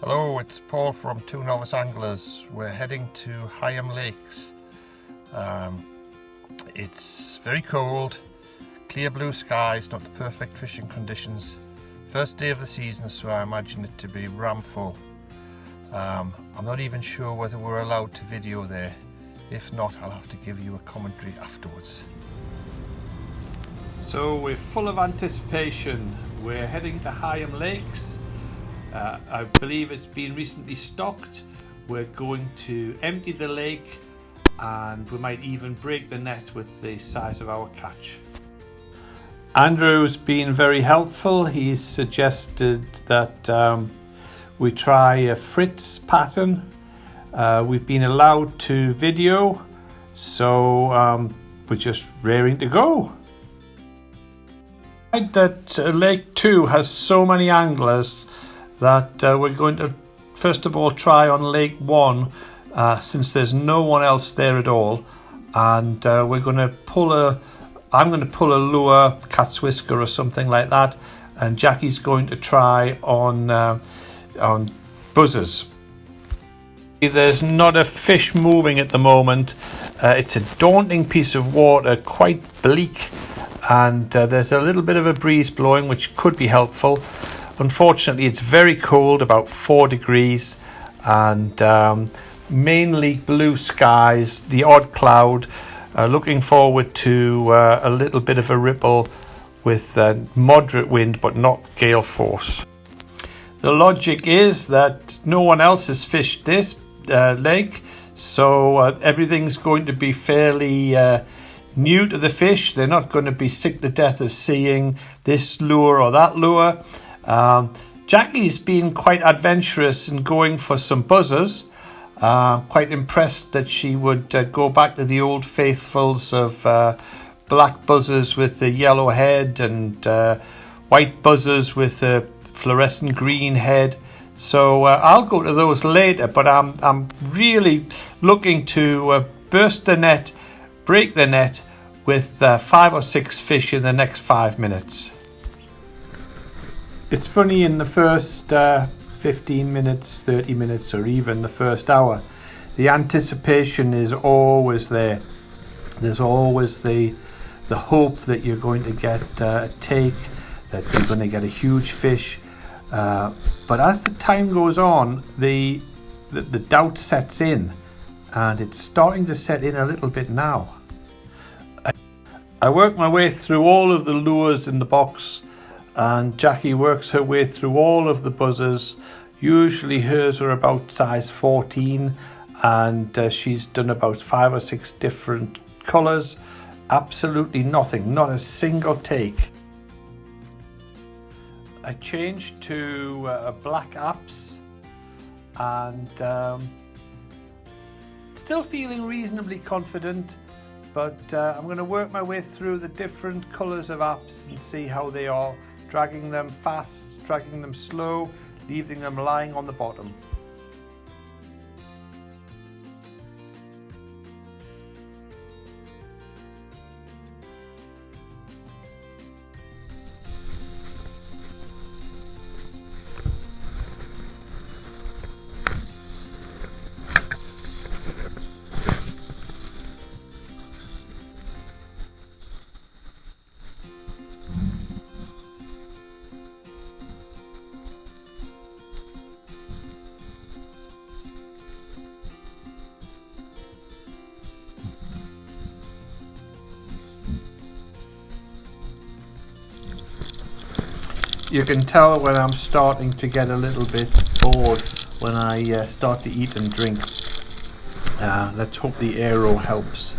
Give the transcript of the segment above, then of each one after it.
Hello, it's Paul from Two Novice Anglers. We're heading to Higham Lakes. It's very cold, clear blue skies, not the perfect fishing conditions. First day of the season, so I imagine it to be ram full. I'm not even sure whether we're allowed to video there. If not, I'll have to give you a commentary afterwards. So we're full of anticipation. We're heading to Higham Lakes. I believe it's been recently stocked. We're going to empty the lake and we might even break the net with the size of our catch. Andrew's been very helpful. He's suggested that we try a Fritz pattern. We've been allowed to video, so we're just raring to go. That Lake 2 has so many anglers that we're going to first of all try on Lake 1 since there's no one else there at all, and we're going to I'm going to pull a lure, cat's whisker or something like that, and Jackie's going to try on buzzers. There's not a fish moving at the moment. It's a daunting piece of water, quite bleak, and there's a little bit of a breeze blowing which could be helpful. Unfortunately, it's very cold, about 4 degrees, and mainly blue skies, the odd cloud. Looking forward to a little bit of a ripple with moderate wind but not gale force. The logic is that no one else has fished this lake, so everything's going to be fairly new to the fish. They're not going to be sick to death of seeing this lure or that lure. Jackie's been quite adventurous in going for some buzzers. Quite impressed that she would go back to the old faithfuls of black buzzers with the yellow head and white buzzers with the fluorescent green head. So I'll go to those later, but I'm really looking to burst the net, break the net with 5 or 6 fish in the next 5 minutes. It's funny, in the first 15 minutes, 30 minutes, or even the first hour, the anticipation is always there. There's always the hope that you're going to get a take, that you're going to get a huge fish. But as the time goes on, the doubt sets in, and it's starting to set in a little bit now. I work my way through all of the lures in the box, and Jackie works her way through all of the buzzers. Usually hers are about size 14, and she's done about 5 or 6 different colours. Absolutely nothing, not a single take. I changed to black apps, and still feeling reasonably confident, but I'm going to work my way through the different colours of apps and see how they are, dragging them fast, dragging them slow, leaving them lying on the bottom. You can tell when I'm starting to get a little bit bored when I start to eat and drink. Let's hope the aero helps.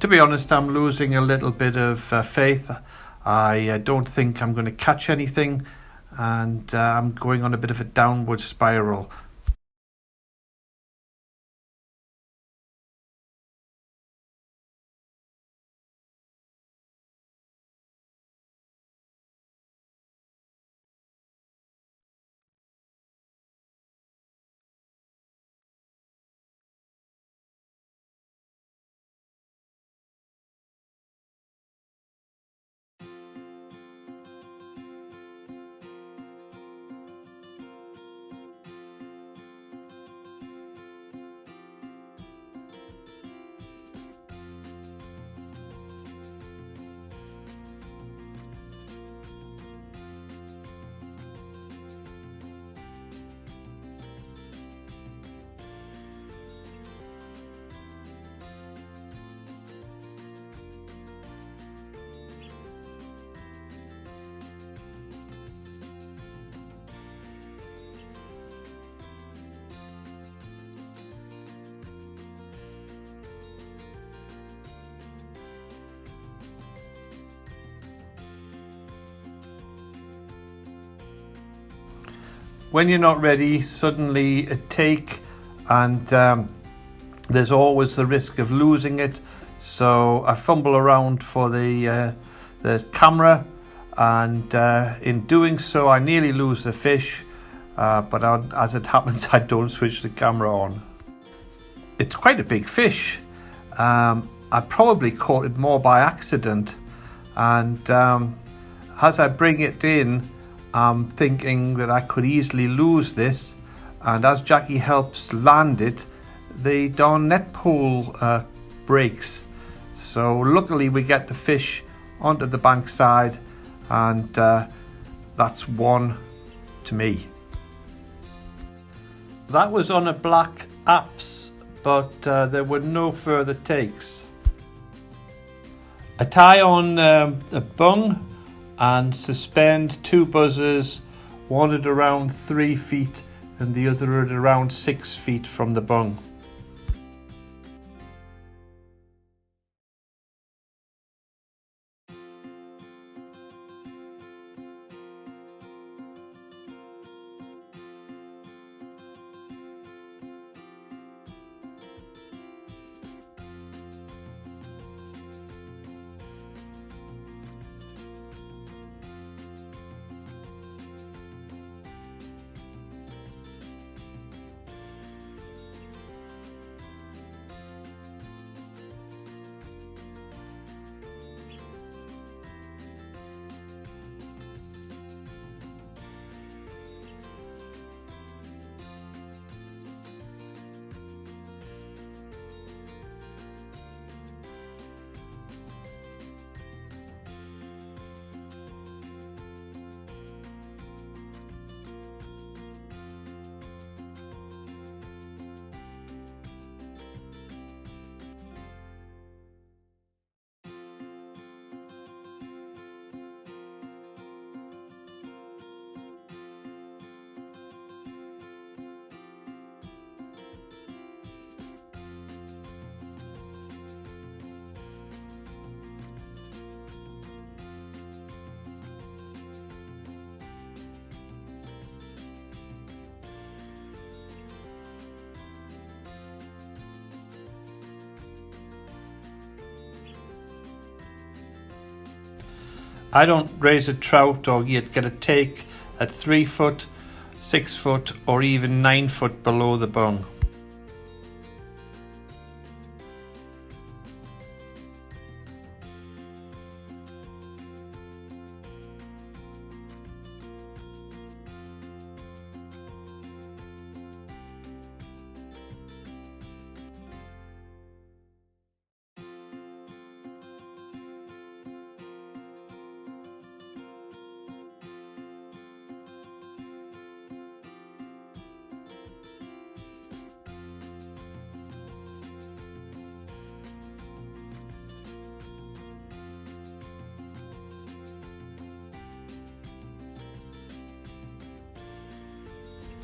To be honest, I'm losing a little bit of faith. I don't think I'm going to catch anything, and I'm going on a bit of a downward spiral. when you're not ready, suddenly a take, and there's always the risk of losing it. So I fumble around for the camera, and in doing so I nearly lose the fish, but as it happens I don't switch the camera on. It's quite a big fish. I probably caught it more by accident, and as I bring it in, I'm thinking that I could easily lose this, and as Jackie helps land it, the darn net pole breaks. So luckily we get the fish onto the bankside, and that's one to me. That was on a black apps, but there were no further takes. I tie on a bung and suspend 2 buzzers, one at around 3 feet and the other at around 6 feet from the bung. I don't raise a trout or yet get a take at 3 foot, 6 foot or even 9 foot below the bung.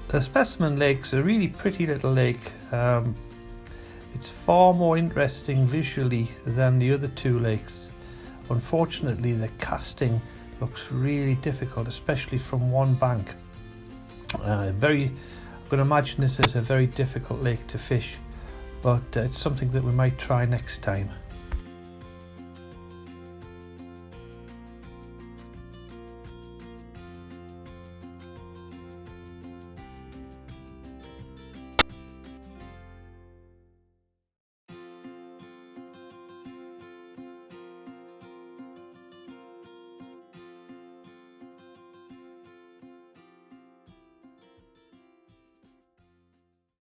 The Specimen Lake's a really pretty little lake. It's far more interesting visually than the other 2 lakes. Unfortunately, the casting looks really difficult, especially from one bank. I'm going to imagine this is a very difficult lake to fish, but it's something that we might try next time.